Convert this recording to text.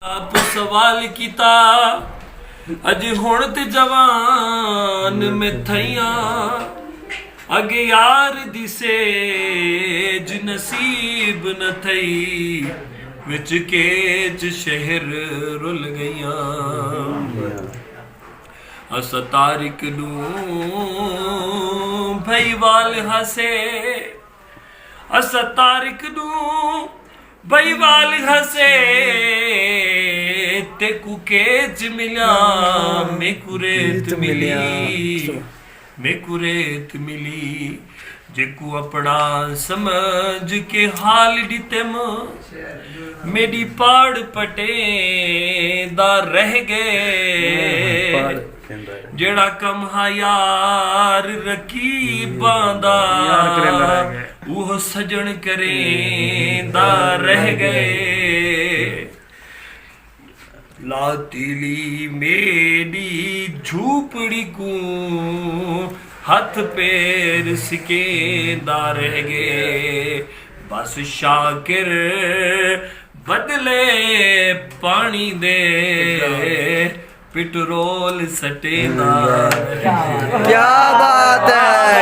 आप सवाल किता अज हुण ते जवान में थैया अगे यार दिसे ज नसीब न थई विच केच शहर रुल गईया अस तारिक नूं भई वाल हसे अस तारिक नूं भई वाल हसे ते कुकेच मिला मेकू रेत मिली जेकू अपना समझ के हाल दितम मेरी पाड़ पटे दा रह गए जेड़ा कम हा यार रकीबां दा वो सजन करेंदा रह गए लातीली मेरी झूपड़ी को हाथ पैर सिकेंदा रह गए बस शाकिर बदले पानी दे पेट्रोल सटेंदा क्या बात है।